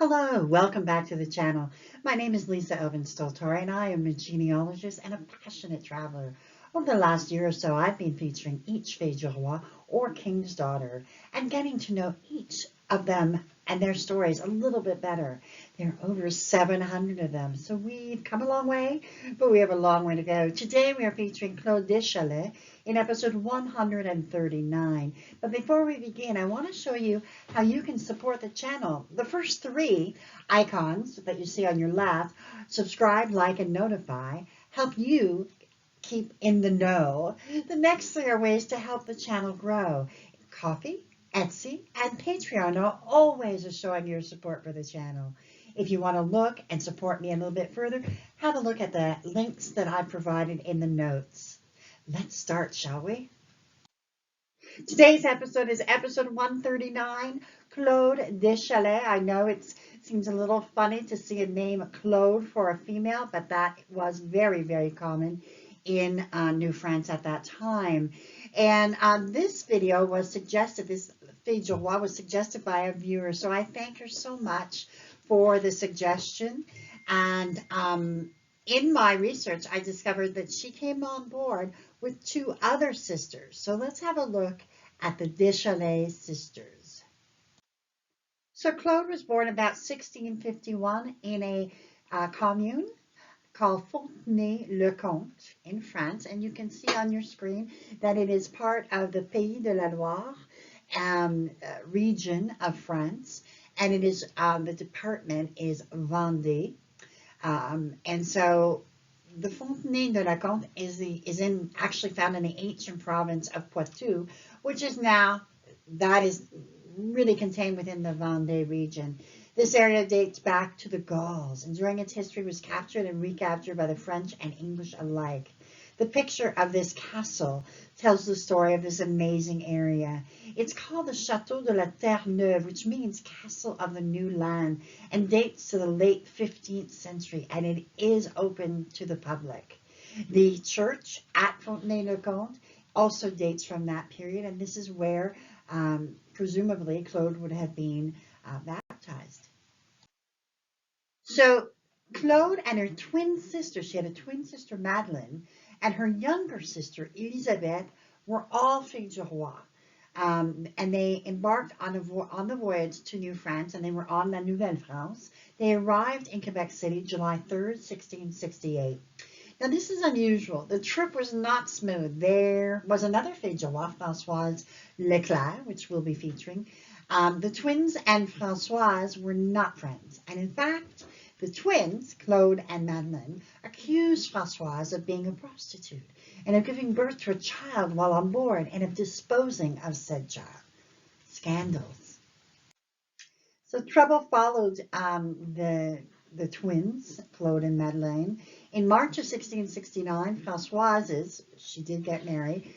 Hello, welcome back to the channel. My name is Lisa Elvin-Stoltore, and I am a genealogist and a passionate traveler. Over the last year or so, I've been featuring each fille du roi, or king's daughter, and getting to know each of them and their stories a little bit better. There are over 700 of them, so we've come a long way, but we have a long way to go. Today, we are featuring Claude Deschalets in episode 139. But before we begin, I want to show you how you can support the channel. The first three icons that you see on your left, subscribe, like, and notify, help you keep in the know. The next three are ways to help the channel grow. Coffee, Etsy, and Patreon are all ways of showing your support for the channel. If you want to look and support me a little bit further, have a look at the links that I provided in the notes. Let's start, shall we? Today's episode is episode 139, Claude Deschalets. I know it seems a little funny to see a name Claude for a female, but that was very, very common in New France at that time. And this video was suggested, this fille du roi was suggested by a viewer, so I thank her so much for the suggestion. And in my research, I discovered that she came on board with two other sisters. So let's have a look at the Deschalets sisters. So Claude was born about 1651 in a commune called Fontenay-le-Comte in France, and you can see on your screen that it is part of the Pays de la Loire region of France, and it is the department is Vendée, and so the Fontenay-le-Comte is actually found in the ancient province of Poitou, which is now really contained within the Vendée region. This area dates back to the Gauls, and during its history was captured and recaptured by the French and English alike. The picture of this castle tells the story of this amazing area. It's called the Château de la Terre Neuve, which means Castle of the New Land, and dates to the late 15th century, and it is open to the public. The church at Fontenay-le-Comte also dates from that period, and this is where presumably Claude would have been baptized. So Claude and her twin sister, she had a twin sister, Madeleine, and her younger sister, Elisabeth, were all filles du roi. And they embarked on the voyage to New France, and they were on La Nouvelle France. They arrived in Quebec City July 3rd, 1668. Now, this is unusual. The trip was not smooth. There was another fille du roi, Françoise Leclerc, which we'll be featuring. The twins and Françoise were not friends. And in fact, the twins, Claude and Madeleine, accused Françoise of being a prostitute and of giving birth to a child while on board and of disposing of said child. Scandals. So trouble followed the twins, Claude and Madeleine. In March of 1669, Françoise's, she did get married,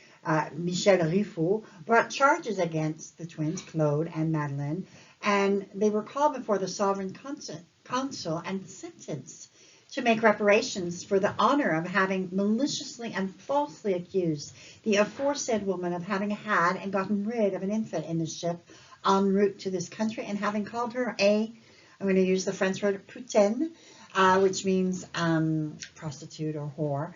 Michel Riffaut, brought charges against the twins, Claude and Madeleine, and they were called before the sovereign consul and sentenced to make reparations for the honor of having maliciously and falsely accused the aforesaid woman of having had and gotten rid of an infant in the ship en route to this country, and having called her I'm going to use the French word putaine, which means prostitute or whore.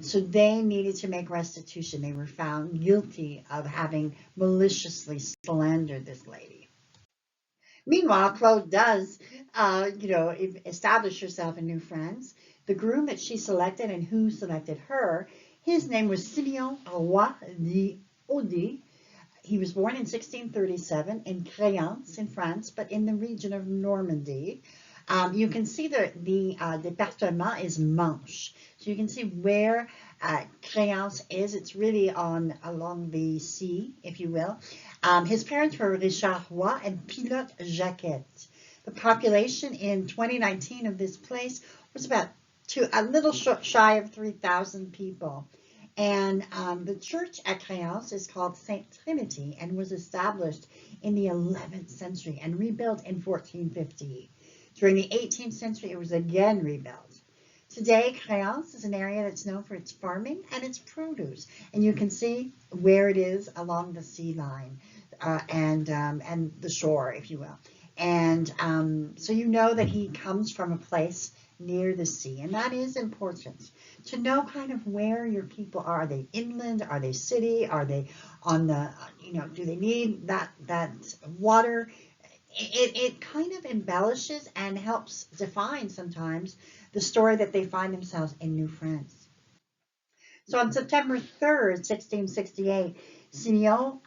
So they needed to make restitution. They were found guilty of having maliciously slandered this lady. Meanwhile, Claude does, establish herself in New France. The groom that she selected and who selected her, his name was Simeon Roy d'Audy. He was born in 1637 in Créance in France, but in the region of Normandy. You can see the département is Manche. So you can see where Créance is. It's really along the sea, if you will. His parents were Richard Roy and Pilote Jacquette. The population in 2019 of this place was about a little shy of 3,000 people. And the church at Créance is called Saint Trinity and was established in the 11th century and rebuilt in 1450. During the 18th century, it was again rebuilt. Today, Créance is an area that's known for its farming and its produce, and you can see where it is along the sea line and the shore, if you will. And so you know that he comes from a place near the sea, and that is important to know kind of where your people are. Are they inland? Are they city? Are they on the, do they need that water? It kind of embellishes and helps define sometimes the story that they find themselves in New France. So on September 3rd, 1668, Simeon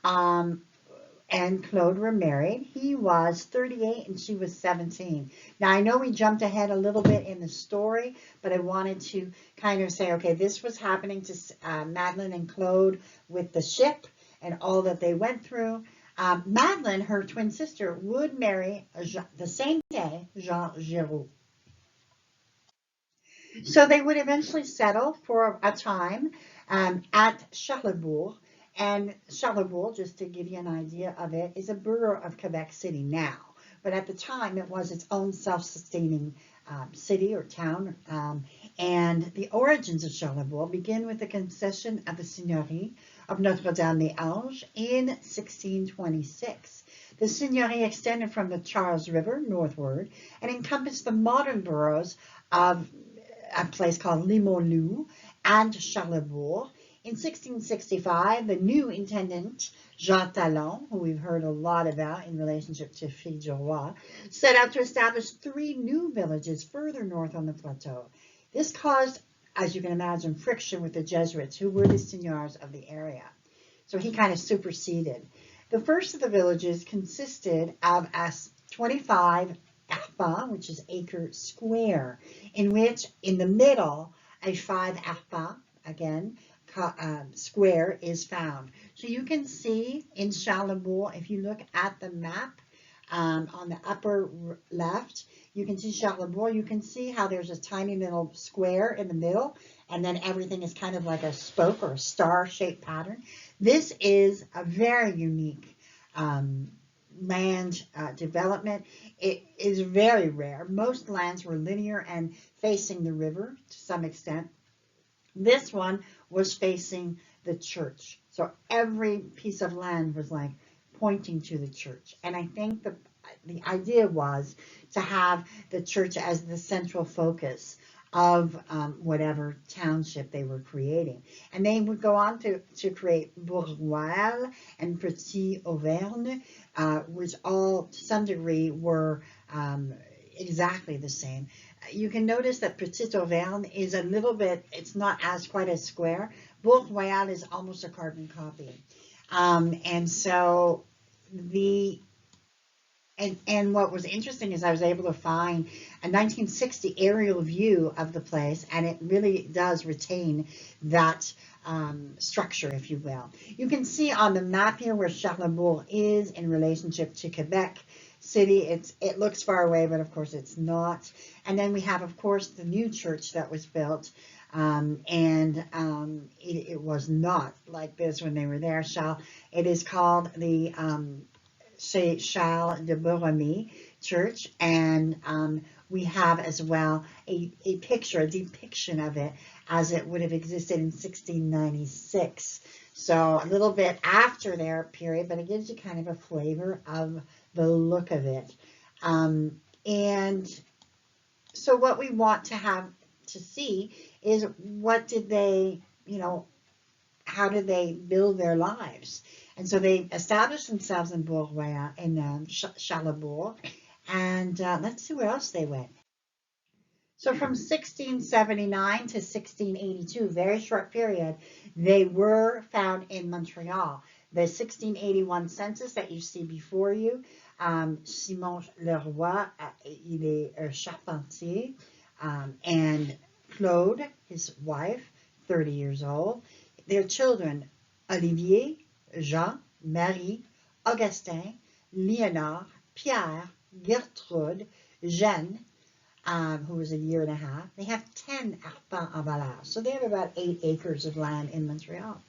and Claude were married. He was 38 and she was 17. Now, I know we jumped ahead a little bit in the story, but I wanted to kind of say, okay, this was happening to Madeleine and Claude with the ship and all that they went through. Madeleine, her twin sister, would marry the same day, Jean Giraud. So they would eventually settle for a time at Charlebourg. And Charlebourg, just to give you an idea of it, is a borough of Quebec City now. But at the time, it was its own self-sustaining city or town. And the origins of Charlebourg begin with the concession of the Seigneurie of Notre-Dame-des-Anges in 1626. The seigneurie extended from the Charles River northward and encompassed the modern boroughs of a place called Limoilou and Charlebourg. In 1665, the new intendant, Jean Talon, who we've heard a lot about in relationship to Filles du Roi, set out to establish 3 new villages further north on the plateau. This caused, as you can imagine, friction with the Jesuits, who were the seigneurs of the area. So he kind of superseded. The first of the villages consisted of a 25 arpents, which is acre square, in which in the middle a 5 arpents, again, square is found. So you can see in Charlebourg, if you look at the map on the upper left, you can see Charlebourg. You can see how there's a tiny little square in the middle, and then everything is kind of like a spoke or a star-shaped pattern. This is a very unique land development. It is very rare. Most lands were linear and facing the river to some extent. This one was facing the church. So every piece of land was like pointing to the church. And I think the idea was to have the church as the central focus of whatever township they were creating. And they would go on to create Bourg-Royal and Petit Auvergne, which all to some degree were exactly the same. You can notice that Petit Auvergne is a little bit, it's not as quite as square. Bourg-Royal is almost a carbon copy. And so and what was interesting is I was able to find a 1960 aerial view of the place, and it really does retain that structure, if you will. You can see on the map here where Charlebourg is in relationship to Quebec City. It looks far away, but of course it's not. And then we have, of course, the new church that was built, it was not like this when they were there. It is called the Chez Charles de Borromée Church, and we have as well a depiction of it as it would have existed in 1696. So a little bit after their period, but it gives you kind of a flavor of the look of it. And so what we want to have to see is what did they, how did they build their lives? And so they established themselves in Bourg-Royal, in Charlebourg, and let's see where else they went. So from 1679 to 1682, very short period, they were found in Montreal. The 1681 census that you see before you, Simon Leroy, il est charpentier, and Claude, his wife, 30 years old. Their children, Olivier, Jean, Marie, Augustin, Léonard, Pierre, Gertrude, Jeanne, who was a year and a half. They have 10 arpents en valeur. So they have about 8 acres of land in Montreal.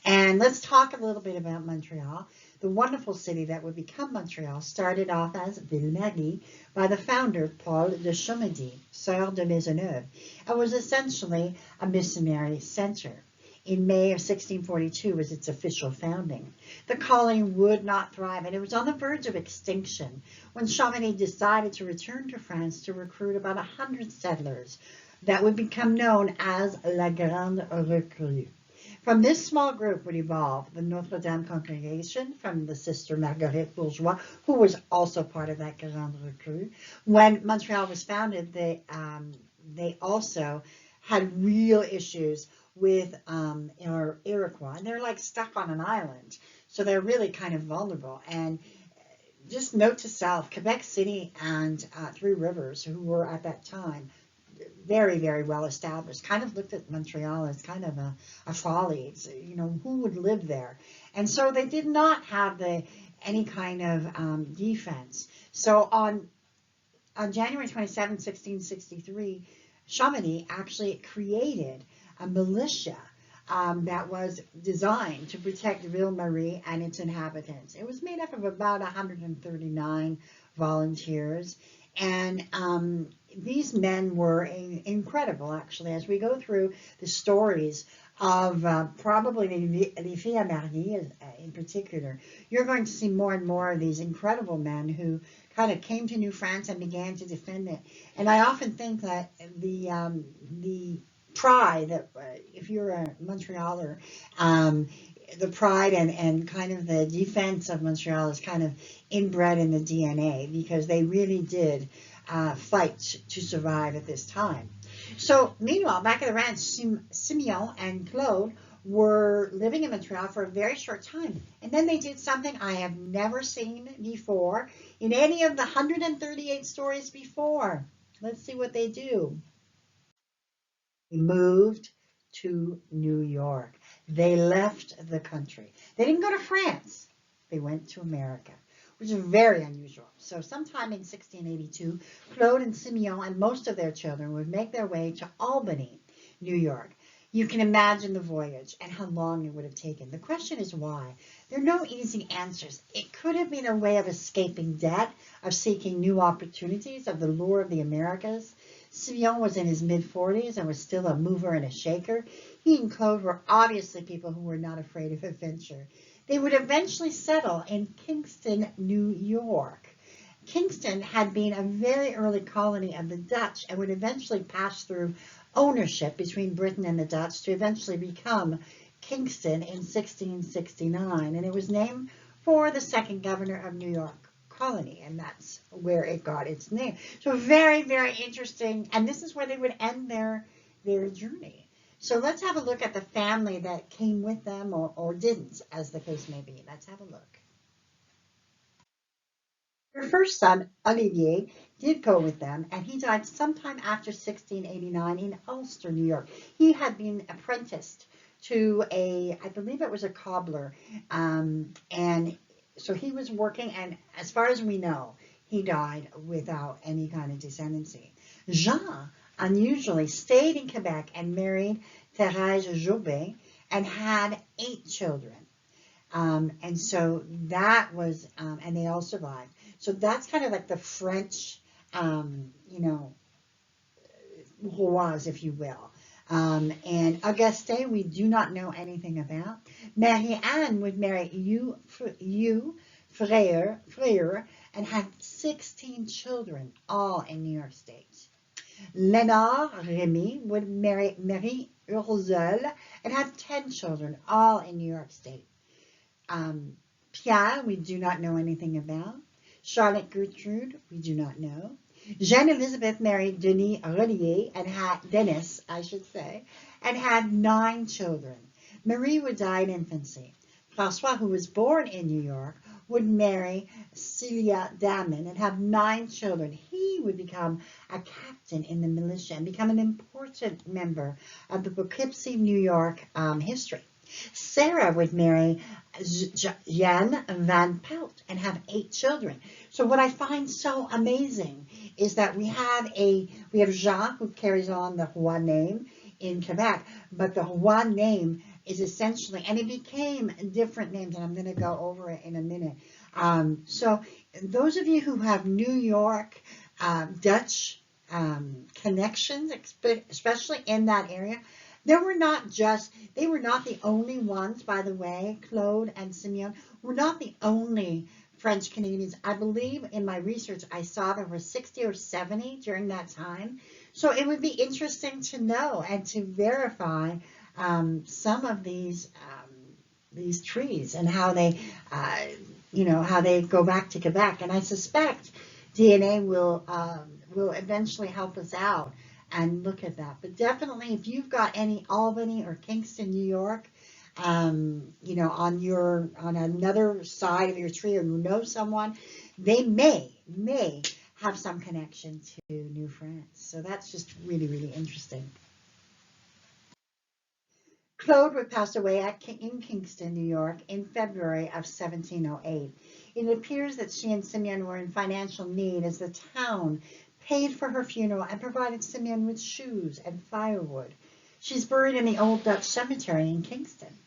And let's talk a little bit about Montreal. The wonderful city that would become Montreal started off as Ville-Marie by the founder, Paul de Chomedy, Sœur de Maisonneuve, and was essentially a missionary center. in May of 1642 was its official founding. The colony would not thrive, and it was on the verge of extinction when Chamonix decided to return to France to recruit about 100 settlers that would become known as La Grande Recrue. From this small group would evolve the Notre Dame congregation from the sister Marguerite Bourgeois, who was also part of that Grande Recrue. When Montreal was founded, they also had real issues with Iroquois, and they're like stuck on an island, so they're really kind of vulnerable. And just note to self, Quebec City and Three Rivers, who were at that time very, very well established, kind of looked at Montreal as kind of a folly. It's, who would live there? And so they did not have any kind of defense. So on January 27, 1663, Chamonix actually created a militia that was designed to protect Ville Marie and its inhabitants. It was made up of about 139 volunteers, and these men were incredible, actually. As we go through the stories of probably les filles à marier in particular, you're going to see more and more of these incredible men who kind of came to New France and began to defend it. And I often think that the pride that if you're a Montrealer, the pride and kind of the defense of Montreal is kind of inbred in the DNA, because they really did fight to survive at this time. So meanwhile, back at the ranch, Simeon and Claude were living in Montreal for a very short time. And then they did something I have never seen before in any of the 138 stories before. Let's see what they do. They moved to New York. They left the country. They didn't go to France. They went to America, which is very unusual. So sometime in 1682, Claude and Simeon and most of their children would make their way to Albany, New York. You can imagine the voyage and how long it would have taken. The question is why. There are no easy answers. It could have been a way of escaping debt, of seeking new opportunities, of the lure of the Americas. Simeon was in his mid-40s and was still a mover and a shaker. He and Claude were obviously people who were not afraid of adventure. They would eventually settle in Kingston, New York. Kingston had been a very early colony of the Dutch and would eventually pass through ownership between Britain and the Dutch to eventually become Kingston in 1669. And it was named for the second governor of New York colony, and that's where it got its name. So very, very interesting. And this is where they would end their journey. So let's have a look at the family that came with them or didn't, as the case may be. Let's have a look. Her first son, Olivier, did go with them, and he died sometime after 1689 in Ulster, New York. He had been apprenticed to I believe it was a cobbler, and so he was working, and as far as we know, he died without any kind of descendancy. Jean unusually stayed in Quebec and married Thérèse Jobin and had 8 children. And so that was, and they all survived. So that's kind of like the French, rois, if you will. And Auguste, we do not know anything about. Marie-Anne would marry Hugh Frere and had 16 children, all in New York State. Léonard Remy would marry Marie Ursule and have 10 children, all in New York State. Pierre, we do not know anything about. Charlotte Gertrude, we do not know. Jeanne Elizabeth married Denis Rollier and Dennis, and had 9 children. Marie would die in infancy. François, who was born in New York, would marry Celia Damon and have 9 children. He would become a captain in the militia and become an important member of the Poughkeepsie, New York history. Sarah would marry Jan Van Pelt and have 8 children. So what I find so amazing is that we have Jean, who carries on the Roy name in Quebec, but the Roy name is essentially, and it became different names, and I'm going to go over it in a minute. So those of you who have New York Dutch connections, especially in that area, They were not the only ones, by the way. Claude and Simeon were not the only French Canadians. I believe in my research I saw there were 60 or 70 during that time. So it would be interesting to know and to verify some of these trees and how they, how they go back to Quebec. And I suspect DNA will eventually help us out and look at that. But definitely, if you've got any Albany or Kingston, New York, on another side of your tree, or you know someone, they may have some connection to New France. So that's just really, really interesting. Claude would pass away in Kingston, New York, in February of 1708. It appears that she and Simeon were in financial need, as the town paid for her funeral and provided Simeon with shoes and firewood. She's buried in the Old Dutch Cemetery in Kingston.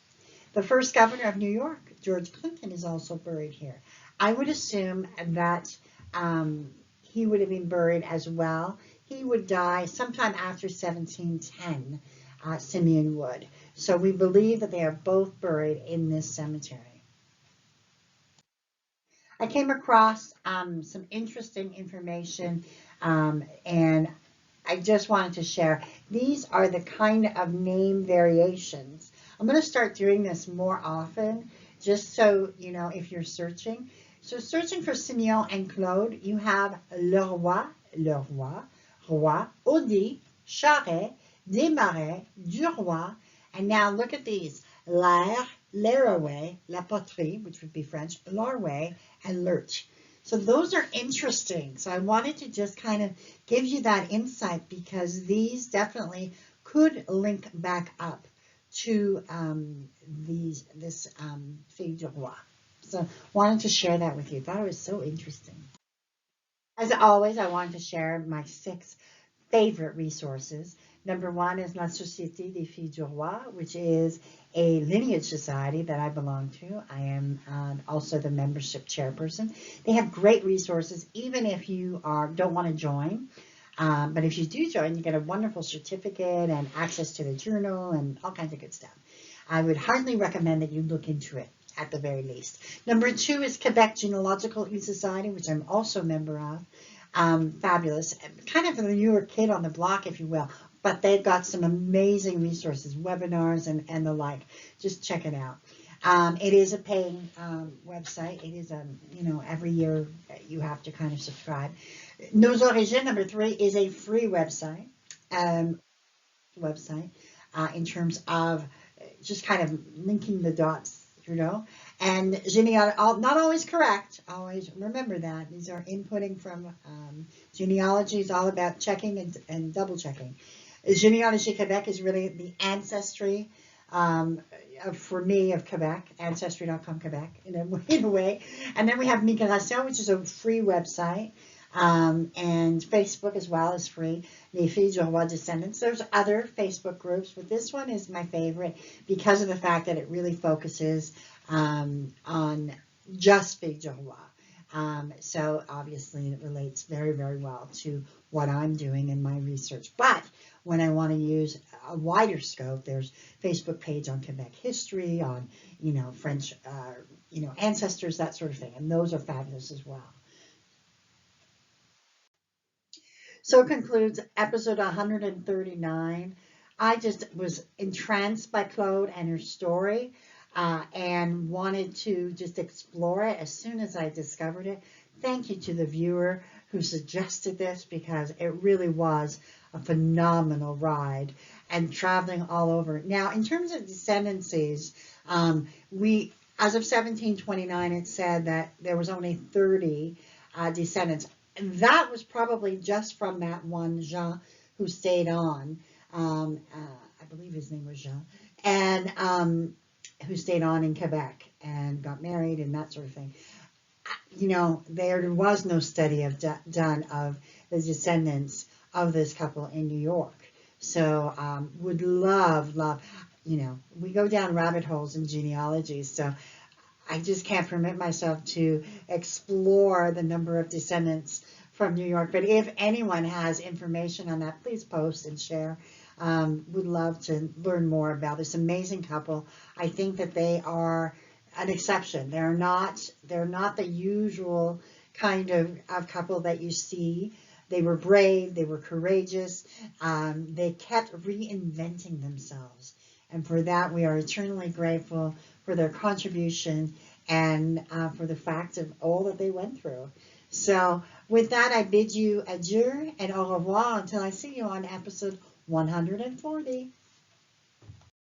The first governor of New York, George Clinton, is also buried here. I would assume that he would have been buried as well. He would die sometime after 1710, Simeon would. So we believe that they are both buried in this cemetery. I came across some interesting information, and I just wanted to share. These are the kind of name variations. I'm going to start doing this more often, just so you know if you're searching. So searching for Simeon and Claude, you have le roi, roi, Audi, Charret, Desmarais, du roi, and now look at these: l'air, l'airaway, la poterie, which would be French, l'arway, and lurch. So those are interesting. So I wanted to just kind of give you that insight, because these definitely could link back up to this Fille du Roi. So wanted to share that with you. Thought it was so interesting. As always, I wanted to share my 6 favorite resources. Number 1 is La Société des Filles du Roi, which is a lineage society that I belong to. I am also the membership chairperson. They have great resources, even if you don't want to join. But if you do join, you get a wonderful certificate and access to the journal and all kinds of good stuff. I would highly recommend that you look into it, at the very least. Number 2 is Quebec Genealogical Society, which I'm also a member of. Fabulous, kind of the newer kid on the block, if you will, but they've got some amazing resources, webinars and the like. Just check it out. It is a paying website. It is every year you have to kind of subscribe. Nos Origines, number 3, is a free website. In terms of just kind of linking the dots, and genealogy, not always correct. Always remember that. These are inputting from genealogy is all about checking and double checking. Genealogie Quebec is really the ancestry, for me, of Quebec, ancestry.com Quebec, in a way. And then we have Migration, which is a free website. And Facebook as well is free. Les Filles du Roi Descendants. There's other Facebook groups, but this one is my favorite because of the fact that it really focuses on just Filles du Roi. So obviously it relates very, very well to what I'm doing in my research. But when I want to use a wider scope, there's Facebook page on Quebec history, on French, ancestors, that sort of thing, and those are fabulous as well. So concludes episode 139. I just was entranced by Claude and her story, and wanted to just explore it as soon as I discovered it. Thank you to the viewer who suggested this, because it really was a phenomenal ride and traveling all over. Now, in terms of descendancies, as of 1729, it said that there was only 30 descendants. That was probably just from that one Jean who stayed on. I believe his name was Jean, and who stayed on in Quebec and got married and that sort of thing. There was no study done of the descendants of this couple in New York. So would love, we go down rabbit holes in genealogy. So I just can't permit myself to explore the number of descendants from New York. But if anyone has information on that, please post and share. Would love to learn more about this amazing couple. I think that they are an exception. They're not the usual kind of couple that you see. They were brave, they were courageous, they kept reinventing themselves. And for that, we are eternally grateful for their contribution and for the fact of all that they went through. So, with that, I bid you adieu and au revoir until I see you on episode 140.